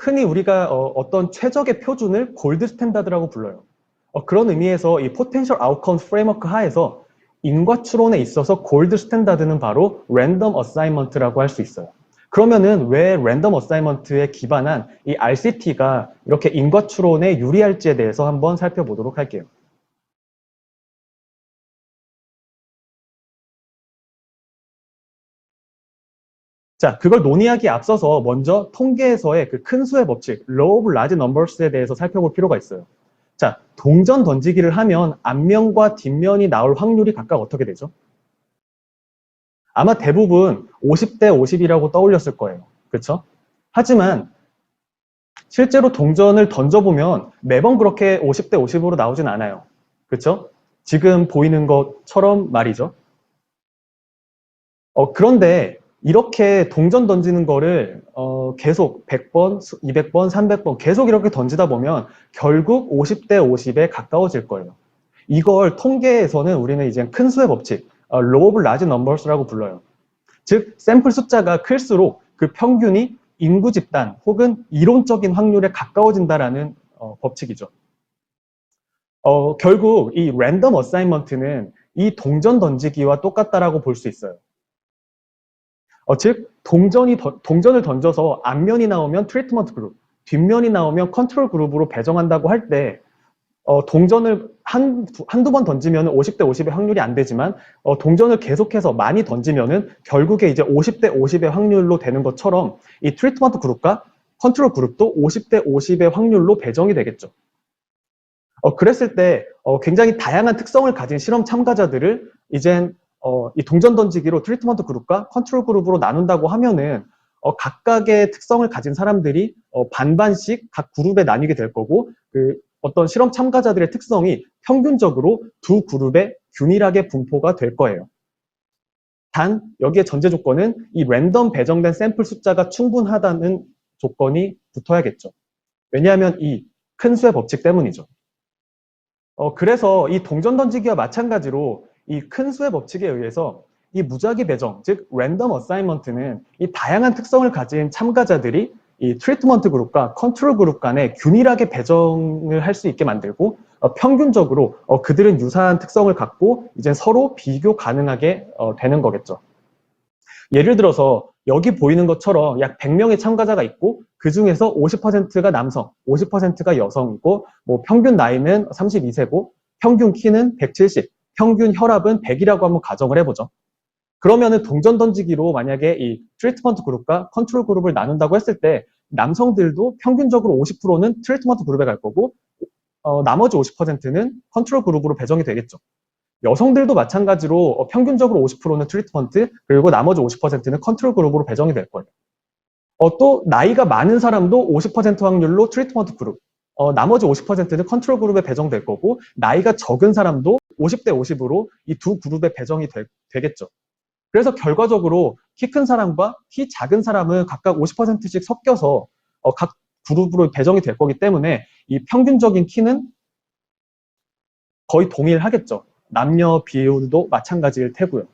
흔히 우리가 어떤 최적의 표준을 골드 스탠다드라고 불러요. 그런 의미에서 이 포텐셜 아웃컴 프레임워크 하에서 인과 추론에 있어서 골드 스탠다드는 바로 랜덤 어사이먼트라고 할 수 있어요. 그러면은 왜 랜덤 어사이먼트에 기반한 이 RCT가 이렇게 인과 추론에 유리할지에 대해서 한번 살펴보도록 할게요. 자, 그걸 논의하기에 앞서서 먼저 통계에서의 그 큰 수의 법칙, Law of Large Numbers에 대해서 살펴볼 필요가 있어요. 자, 동전 던지기를 하면 앞면과 뒷면이 나올 확률이 각각 어떻게 되죠? 아마 대부분 50대 50이라고 떠올렸을 거예요. 그렇죠? 하지만 실제로 동전을 던져보면 매번 그렇게 50대 50으로 나오진 않아요. 그렇죠? 지금 보이는 것처럼 말이죠. 그런데 이렇게 동전 던지는 거를 계속 100번, 200번, 300번 계속 이렇게 던지다 보면 결국 50대 50에 가까워질 거예요. 이걸 통계에서는 우리는 이제 큰 수의 법칙, Law of Large Numbers라고 불러요. 즉, 샘플 숫자가 클수록 그 평균이 인구 집단 혹은 이론적인 확률에 가까워진다라는 법칙이죠. 결국 이 랜덤 어사인먼트는 이 동전 던지기와 똑같다라고 볼 수 있어요. 즉 동전을 던져서 앞면이 나오면 트리트먼트 그룹, 뒷면이 나오면 컨트롤 그룹으로 배정한다고 할 때 동전을 한두 번 던지면 50대 50의 확률이 안 되지만 동전을 계속해서 많이 던지면은 결국에 이제 50대 50의 확률로 되는 것처럼 이 트리트먼트 그룹과 컨트롤 그룹도 50대 50의 확률로 배정이 되겠죠. 그랬을 때 굉장히 다양한 특성을 가진 실험 참가자들을 이젠 이 동전 던지기로 트리트먼트 그룹과 컨트롤 그룹으로 나눈다고 하면은 각각의 특성을 가진 사람들이 반반씩 각 그룹에 나뉘게 될 거고 그 어떤 실험 참가자들의 특성이 평균적으로 두 그룹에 균일하게 분포가 될 거예요. 단 여기에 전제 조건은 이 랜덤 배정된 샘플 숫자가 충분하다는 조건이 붙어야겠죠. 왜냐하면 이 큰 수의 법칙 때문이죠. 그래서 이 동전 던지기와 마찬가지로 이 큰 수의 법칙에 의해서 이 무작위 배정, 즉 랜덤 어사이먼트는 이 다양한 특성을 가진 참가자들이 이 트리트먼트 그룹과 컨트롤 그룹 간에 균일하게 배정을 할 수 있게 만들고 평균적으로 그들은 유사한 특성을 갖고 이제 서로 비교 가능하게 되는 거겠죠. 예를 들어서 여기 보이는 것처럼 약 100명의 참가자가 있고 그 중에서 50%가 남성, 50%가 여성이고 뭐 평균 나이는 32세고 평균 키는 170, 평균 혈압은 100이라고 한번 가정을 해보죠. 그러면은 동전 던지기로 만약에 이 트리트먼트 그룹과 컨트롤 그룹을 나눈다고 했을 때 남성들도 평균적으로 50%는 트리트먼트 그룹에 갈 거고 나머지 50%는 컨트롤 그룹으로 배정이 되겠죠. 여성들도 마찬가지로 평균적으로 50%는 트리트먼트 그리고 나머지 50%는 컨트롤 그룹으로 배정이 될 거예요. 또 나이가 많은 사람도 50% 확률로 트리트먼트 그룹 나머지 50%는 컨트롤 그룹에 배정될 거고 나이가 적은 사람도 50대 50으로 이 두 그룹에 배정이 되겠죠. 그래서 결과적으로 키 큰 사람과 키 작은 사람은 각각 50%씩 섞여서 각 그룹으로 배정이 될 거기 때문에 이 평균적인 키는 거의 동일하겠죠. 남녀 비율도 마찬가지일 테고요.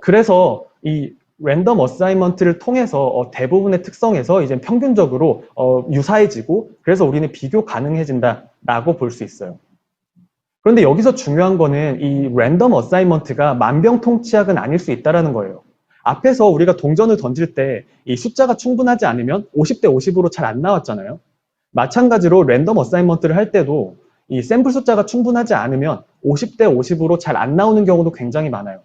그래서 이 랜덤 어사이먼트를 통해서 대부분의 특성에서 이제 평균적으로 유사해지고 그래서 우리는 비교 가능해진다라고 볼 수 있어요. 그런데 여기서 중요한 거는 이 랜덤 어사이먼트가 만병통치약은 아닐 수 있다는 거예요. 앞에서 우리가 동전을 던질 때 이 숫자가 충분하지 않으면 50대 50으로 잘 안 나왔잖아요. 마찬가지로 랜덤 어사이먼트를 할 때도 이 샘플 숫자가 충분하지 않으면 50대 50으로 잘 안 나오는 경우도 굉장히 많아요.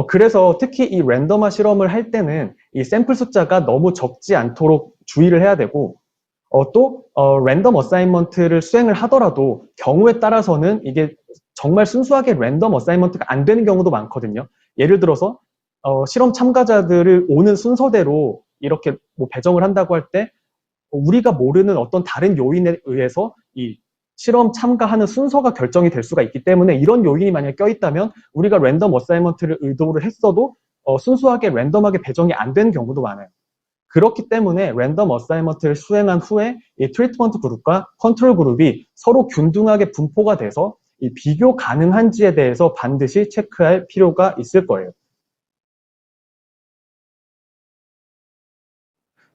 그래서 특히 이 랜덤화 실험을 할 때는 이 샘플 숫자가 너무 적지 않도록 주의를 해야 되고 또 랜덤 어사인먼트를 수행을 하더라도 경우에 따라서는 이게 정말 순수하게 랜덤 어사인먼트가 안 되는 경우도 많거든요. 예를 들어서 실험 참가자들을 오는 순서대로 이렇게 뭐 배정을 한다고 할 때 우리가 모르는 어떤 다른 요인에 의해서 이 실험 참가하는 순서가 결정이 될 수가 있기 때문에 이런 요인이 만약에 껴있다면 우리가 랜덤 어사이먼트를 의도를 했어도 순수하게 랜덤하게 배정이 안 되는 경우도 많아요. 그렇기 때문에 랜덤 어사이먼트를 수행한 후에 이 트리트먼트 그룹과 컨트롤 그룹이 서로 균등하게 분포가 돼서 이 비교 가능한지에 대해서 반드시 체크할 필요가 있을 거예요.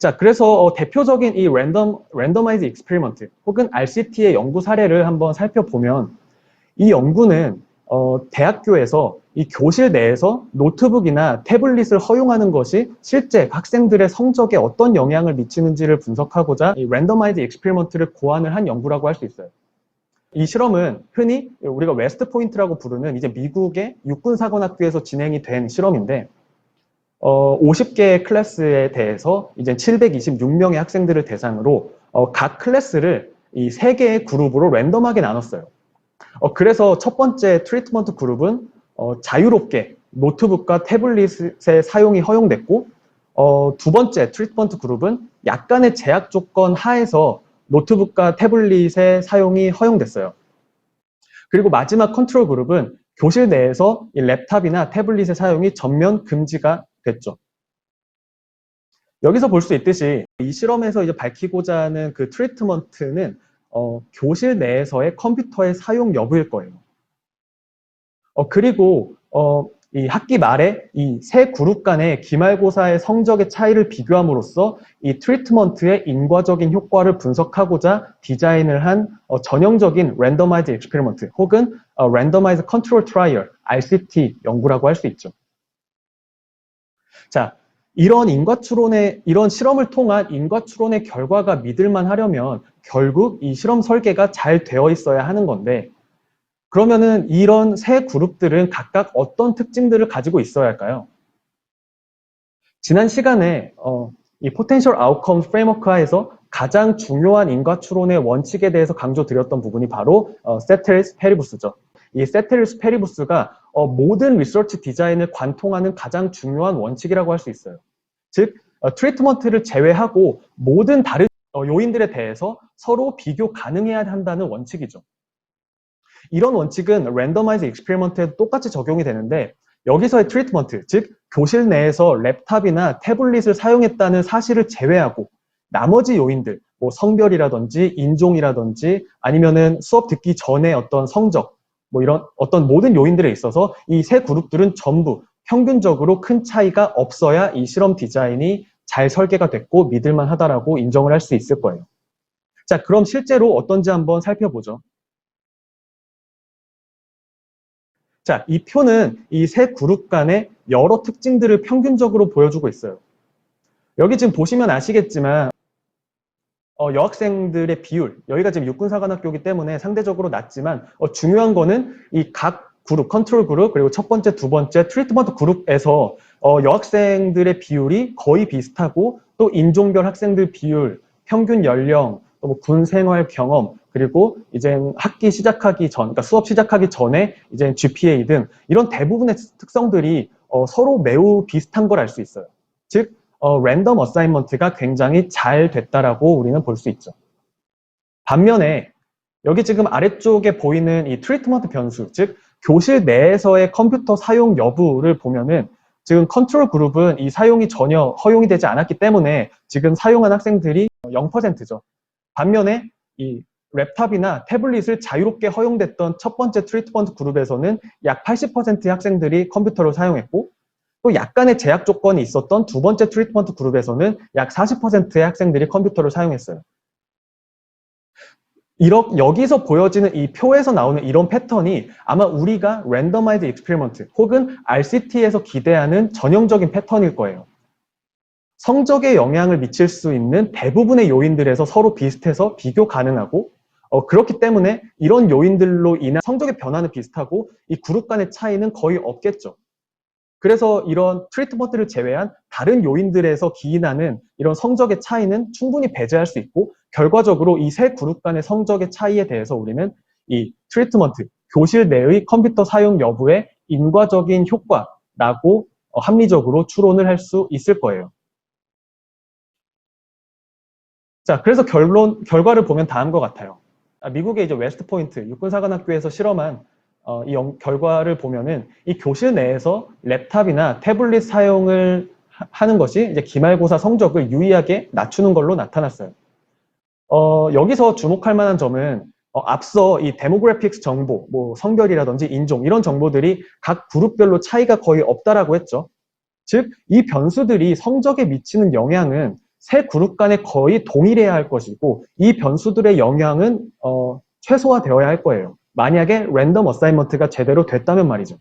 자, 그래서 대표적인 이 랜더마이즈 익스페리먼트 혹은 RCT의 연구 사례를 한번 살펴보면 이 연구는 대학교에서 이 교실 내에서 노트북이나 태블릿을 허용하는 것이 실제 학생들의 성적에 어떤 영향을 미치는지를 분석하고자 이 랜더마이즈 익스페리먼트를 고안을 한 연구라고 할 수 있어요. 이 실험은 흔히 우리가 웨스트 포인트라고 부르는 이제 미국의 육군사관학교에서 진행이 된 실험인데 50개의 클래스에 대해서 이제 726명의 학생들을 대상으로 각 클래스를 이 3개의 그룹으로 랜덤하게 나눴어요. 그래서 첫 번째 트리트먼트 그룹은 자유롭게 노트북과 태블릿의 사용이 허용됐고 두 번째 트리트먼트 그룹은 약간의 제약 조건 하에서 노트북과 태블릿의 사용이 허용됐어요. 그리고 마지막 컨트롤 그룹은 교실 내에서 이 랩탑이나 태블릿의 사용이 전면 금지가 됐죠. 여기서 볼 수 있듯이 이 실험에서 이제 밝히고자 하는 그 트리트먼트는 교실 내에서의 컴퓨터의 사용 여부일 거예요. 그리고 이 학기 말에 이 세 그룹 간의 기말고사의 성적의 차이를 비교함으로써 이 트리트먼트의 인과적인 효과를 분석하고자 디자인을 한 전형적인 랜더마이즈 익스페리먼트 혹은 랜더마이즈 컨트롤 트라이얼 RCT 연구라고 할 수 있죠. 자, 이런 실험을 통한 인과추론의 결과가 믿을만 하려면 결국 이 실험 설계가 잘 되어 있어야 하는 건데 그러면은 이런 세 그룹들은 각각 어떤 특징들을 가지고 있어야 할까요? 지난 시간에 이 Potential Outcomes Framework 하에서 가장 중요한 인과추론의 원칙에 대해서 강조드렸던 부분이 바로 세테리스 페리부스죠. 이 세테리스 페리부스가 모든 리서치 디자인을 관통하는 가장 중요한 원칙이라고 할 수 있어요. 즉, 트리트먼트를 제외하고 모든 다른 요인들에 대해서 서로 비교 가능해야 한다는 원칙이죠. 이런 원칙은 랜더마이즈 익스페리먼트에도 똑같이 적용이 되는데 여기서의 트리트먼트, 즉 교실 내에서 랩탑이나 태블릿을 사용했다는 사실을 제외하고 나머지 요인들, 뭐 성별이라든지 인종이라든지 아니면은 수업 듣기 전에 어떤 성적, 뭐 이런 어떤 모든 요인들에 있어서 이 세 그룹들은 전부 평균적으로 큰 차이가 없어야 이 실험 디자인이 잘 설계가 됐고 믿을만 하다라고 인정을 할 수 있을 거예요. 자, 그럼 실제로 어떤지 한번 살펴보죠. 자, 이 표는 이 세 그룹 간의 여러 특징들을 평균적으로 보여주고 있어요. 여기 지금 보시면 아시겠지만 여학생들의 비율, 여기가 지금 육군사관학교이기 때문에 상대적으로 낮지만 중요한 거는 이 각 그룹, 컨트롤 그룹, 그리고 첫 번째, 두 번째 트리트먼트 그룹에서 여학생들의 비율이 거의 비슷하고 또 인종별 학생들 비율, 평균 연령, 또 군 생활 경험, 그리고 이제 학기 시작하기 전, 그러니까 수업 시작하기 전에 이제 GPA 등 이런 대부분의 특성들이 서로 매우 비슷한 걸 알 수 있어요. 즉, 랜덤 어사인먼트가 굉장히 잘 됐다라고 우리는 볼 수 있죠. 반면에 여기 지금 아래쪽에 보이는 이 트리트먼트 변수, 즉 교실 내에서의 컴퓨터 사용 여부를 보면은 지금 컨트롤 그룹은 이 사용이 전혀 허용이 되지 않았기 때문에 지금 사용한 학생들이 0%죠. 반면에 이 랩탑이나 태블릿을 자유롭게 허용됐던 첫 번째 트리트먼트 그룹에서는 약 80%의 학생들이 컴퓨터를 사용했고 또 약간의 제약 조건이 있었던 두 번째 트리트먼트 그룹에서는 약 40%의 학생들이 컴퓨터를 사용했어요. 여기서 보여지는 이 표에서 나오는 이런 패턴이 아마 우리가 랜더마이즈 익스페리먼트 혹은 RCT에서 기대하는 전형적인 패턴일 거예요. 성적에 영향을 미칠 수 있는 대부분의 요인들에서 서로 비슷해서 비교 가능하고 그렇기 때문에 이런 요인들로 인한 성적의 변화는 비슷하고 이 그룹 간의 차이는 거의 없겠죠. 그래서 이런 트리트먼트를 제외한 다른 요인들에서 기인하는 이런 성적의 차이는 충분히 배제할 수 있고 결과적으로 이 세 그룹 간의 성적의 차이에 대해서 우리는 이 트리트먼트, 교실 내의 컴퓨터 사용 여부의 인과적인 효과라고 합리적으로 추론을 할 수 있을 거예요. 자, 그래서 결과를 보면 다음과 같아요. 미국의 이제 웨스트 포인트 육군사관학교에서 실험한 이 결과를 보면은 이 교실 내에서 랩탑이나 태블릿 사용을 하는 것이 이제 기말고사 성적을 유의하게 낮추는 걸로 나타났어요. 여기서 주목할 만한 점은 앞서 이 데모그래픽스 정보, 뭐 성별이라든지 인종 이런 정보들이 각 그룹별로 차이가 거의 없다라고 했죠. 즉, 이 변수들이 성적에 미치는 영향은 세 그룹 간에 거의 동일해야 할 것이고 이 변수들의 영향은 최소화되어야 할 거예요. 만약에 랜덤 어사인먼트가 제대로 됐다면 말이죠.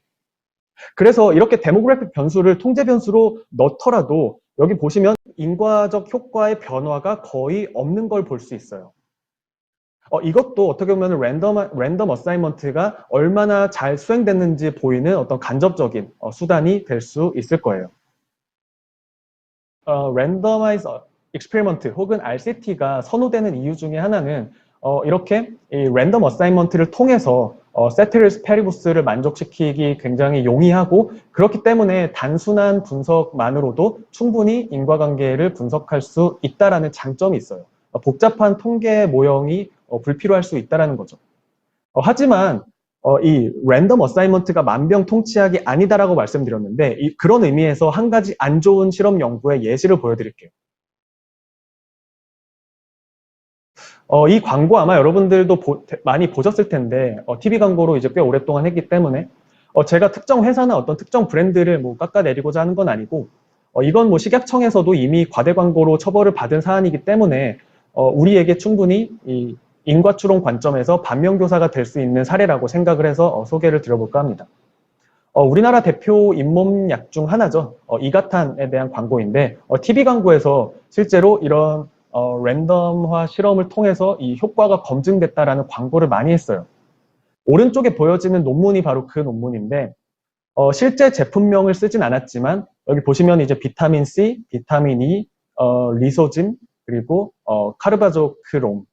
그래서 이렇게 데모그래픽 변수를 통제 변수로 넣더라도 여기 보시면 인과적 효과의 변화가 거의 없는 걸 볼 수 있어요. 이것도 어떻게 보면 랜덤 어사인먼트가 얼마나 잘 수행됐는지 보이는 어떤 간접적인 수단이 될 수 있을 거예요. 랜더마이즈 익스페리먼트 혹은 RCT가 선호되는 이유 중에 하나는 이렇게 이 랜덤 어사인먼트를 통해서 세테리스 페리부스를 만족시키기 굉장히 용이하고 그렇기 때문에 단순한 분석만으로도 충분히 인과관계를 분석할 수 있다라는 장점이 있어요. 복잡한 통계 모형이 불필요할 수 있다라는 거죠. 하지만 이 랜덤 어사인먼트가 만병통치약이 아니다라고 말씀드렸는데 그런 의미에서 한 가지 안 좋은 실험 연구의 예시를 보여드릴게요. 이 광고 아마 여러분들도 많이 보셨을 텐데 TV 광고로 이제 꽤 오랫동안 했기 때문에 제가 특정 회사나 어떤 특정 브랜드를 뭐 깎아내리고자 하는 건 아니고 이건 뭐 식약청에서도 이미 과대 광고로 처벌을 받은 사안이기 때문에 우리에게 충분히 이 인과추론 관점에서 반면교사가 될 수 있는 사례라고 생각을 해서 소개를 드려볼까 합니다. 우리나라 대표 잇몸약 중 하나죠. 이가탄에 대한 광고인데 TV 광고에서 실제로 이런 랜덤화 실험을 통해서 이 효과가 검증됐다라는 광고를 많이 했어요. 오른쪽에 보여지는 논문이 바로 그 논문인데 실제 제품명을 쓰진 않았지만 여기 보시면 이제 비타민 C, 비타민 E, 리소진 그리고 카르바조크롬의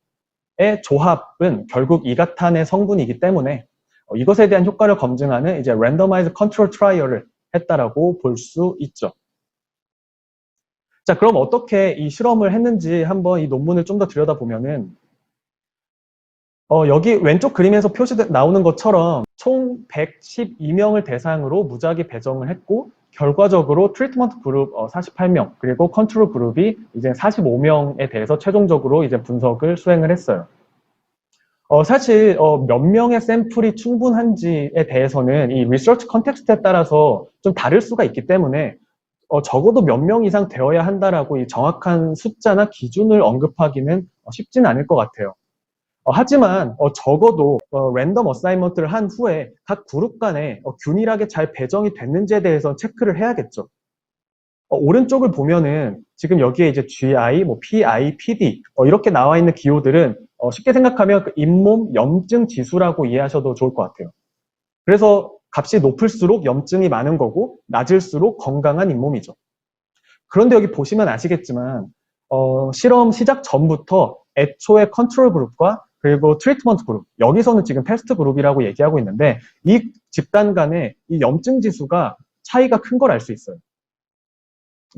조합은 결국 이가탄의 성분이기 때문에 이것에 대한 효과를 검증하는 이제 랜더마이즈 컨트롤 트라이얼을 했다라고 볼 수 있죠. 자, 그럼 어떻게 이 실험을 했는지 한번 이 논문을 좀 더 들여다보면은 여기 왼쪽 그림에서 나오는 것처럼 총 112명을 대상으로 무작위 배정을 했고 결과적으로 트리트먼트 그룹 48명 그리고 컨트롤 그룹이 이제 45명에 대해서 최종적으로 이제 분석을 수행을 했어요. 사실 몇 명의 샘플이 충분한지에 대해서는 이 리서치 컨텍스트에 따라서 좀 다를 수가 있기 때문에 적어도 몇 명 이상 되어야 한다라고 이 정확한 숫자나 기준을 언급하기는 쉽지는 않을 것 같아요. 하지만 적어도 랜덤 어사인먼트를 한 후에 각 그룹 간에 균일하게 잘 배정이 됐는지에 대해서 체크를 해야겠죠. 오른쪽을 보면은 지금 여기에 이제 GI, 뭐 PI, PD 이렇게 나와 있는 기호들은 쉽게 생각하면 그 잇몸 염증 지수라고 이해하셔도 좋을 것 같아요. 그래서 값이 높을수록 염증이 많은 거고 낮을수록 건강한 잇몸이죠. 그런데 여기 보시면 아시겠지만 실험 시작 전부터 애초에 컨트롤 그룹과 그리고 트리트먼트 그룹, 여기서는 지금 테스트 그룹이라고 얘기하고 있는데 이 집단 간의 이 염증 지수가 차이가 큰 걸 알 수 있어요.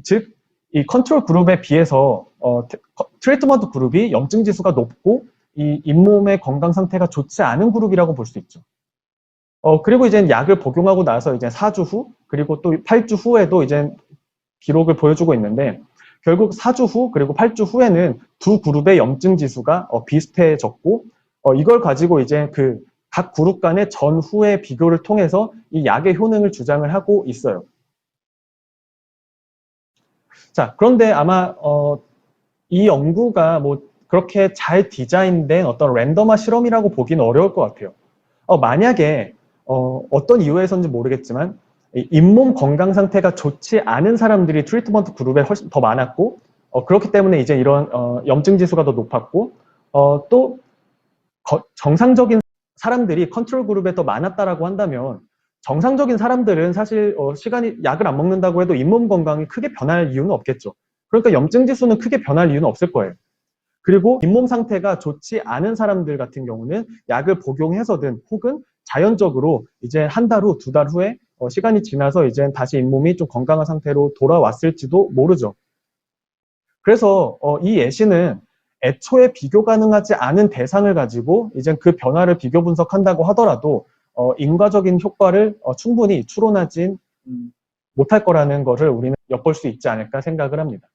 즉, 이 컨트롤 그룹에 비해서 트리트먼트 그룹이 염증 지수가 높고 이 잇몸의 건강 상태가 좋지 않은 그룹이라고 볼 수 있죠. 그리고 이제 약을 복용하고 나서 이제 4주 후, 그리고 또 8주 후에도 이제 기록을 보여주고 있는데 결국 4주 후 그리고 8주 후에는 두 그룹의 염증 지수가 비슷해졌고 이걸 가지고 이제 그 각 그룹 간의 전후의 비교를 통해서 이 약의 효능을 주장을 하고 있어요. 자, 그런데 아마 이 연구가 뭐 그렇게 잘 디자인된 어떤 랜덤화 실험이라고 보기는 어려울 것 같아요. 만약에 어떤 이유에서인지 모르겠지만 잇몸 건강 상태가 좋지 않은 사람들이 트리트먼트 그룹에 훨씬 더 많았고 그렇기 때문에 이제 이런 염증 지수가 더 높았고 또 정상적인 사람들이 컨트롤 그룹에 더 많았다라고 한다면 정상적인 사람들은 사실 시간이 약을 안 먹는다고 해도 잇몸 건강이 크게 변할 이유는 없겠죠. 그러니까 염증 지수는 크게 변할 이유는 없을 거예요. 그리고 잇몸 상태가 좋지 않은 사람들 같은 경우는 약을 복용해서든 혹은 자연적으로 이제 한 달 후, 두 달 후에 시간이 지나서 이제 다시 잇몸이 좀 건강한 상태로 돌아왔을지도 모르죠. 그래서 이 예시는 애초에 비교 가능하지 않은 대상을 가지고 이제 그 변화를 비교 분석한다고 하더라도 인과적인 효과를 충분히 추론하진 못할 거라는 것을 우리는 엿볼 수 있지 않을까 생각을 합니다.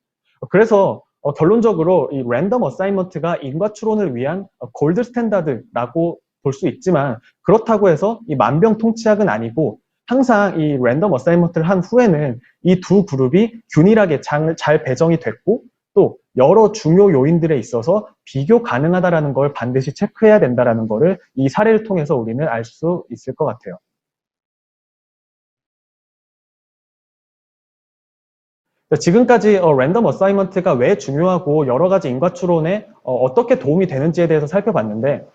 그래서 결론적으로 이 랜덤 어사인먼트가 인과 추론을 위한 골드 스탠다드라고 볼 수 있지만 그렇다고 해서 이 만병통치약은 아니고 항상 이 랜덤 어사인먼트를 한 후에는 이 두 그룹이 균일하게 잘 배정이 됐고 또 여러 중요 요인들에 있어서 비교 가능하다라는 걸 반드시 체크해야 된다라는 거를 이 사례를 통해서 우리는 알 수 있을 것 같아요. 지금까지 랜덤 어사이먼트가 왜 중요하고 여러 가지 인과 추론에 어떻게 도움이 되는지에 대해서 살펴봤는데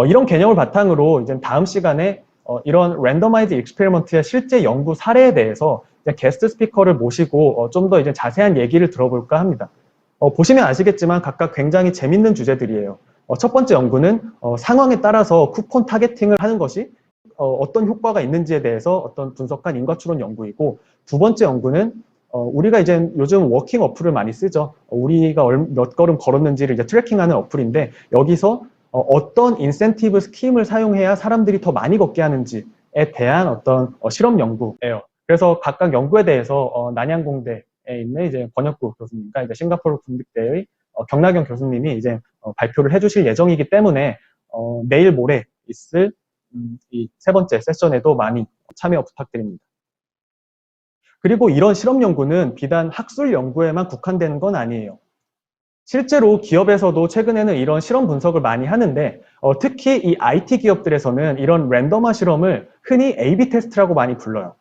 이런 개념을 바탕으로 이제 다음 시간에 이런 랜더마이즈 익스페리먼트의 실제 연구 사례에 대해서 게스트 스피커를 모시고 좀 더 이제 자세한 얘기를 들어볼까 합니다. 보시면 아시겠지만 각각 굉장히 재밌는 주제들이에요. 첫 번째 연구는 상황에 따라서 쿠폰 타겟팅을 하는 것이 어떤 효과가 있는지에 대해서 어떤 분석한 인과추론 연구이고, 두 번째 연구는 우리가 이제 요즘 워킹 어플을 많이 쓰죠. 우리가 몇 걸음 걸었는지를 이제 트래킹하는 어플인데, 여기서 어떤 인센티브 스킴을 사용해야 사람들이 더 많이 걷게 하는지에 대한 어떤 실험 연구예요. 그래서 각각 연구에 대해서 난양공대에 있는 이제 권혁구 교수님과 이제 싱가포르 국립대의 경락영 교수님이 이제 발표를 해주실 예정이기 때문에 내일 모레 있을 이 세 번째 세션에도 많이 참여 부탁드립니다. 그리고 이런 실험 연구는 비단 학술 연구에만 국한되는 건 아니에요. 실제로 기업에서도 최근에는 이런 실험 분석을 많이 하는데 특히 이 IT 기업들에서는 이런 랜덤화 실험을 흔히 A/B 테스트라고 많이 불러요.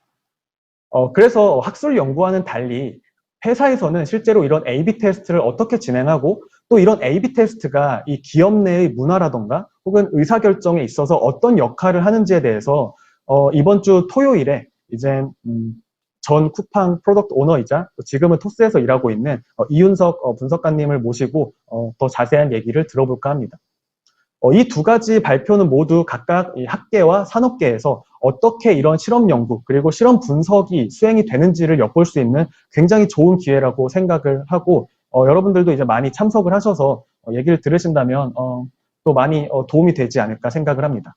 그래서 학술 연구와는 달리 회사에서는 실제로 이런 A/B 테스트를 어떻게 진행하고 또 이런 A/B 테스트가 이 기업 내의 문화라던가 혹은 의사결정에 있어서 어떤 역할을 하는지에 대해서 이번 주 토요일에 이제 전 쿠팡 프로덕트 오너이자 지금은 토스에서 일하고 있는 이윤석 분석가님을 모시고 더 자세한 얘기를 들어볼까 합니다. 이 두 가지 발표는 모두 각각 이 학계와 산업계에서 어떻게 이런 실험 연구 그리고 실험 분석이 수행이 되는지를 엿볼 수 있는 굉장히 좋은 기회라고 생각을 하고 여러분들도 이제 많이 참석을 하셔서 얘기를 들으신다면 또 많이 도움이 되지 않을까 생각을 합니다.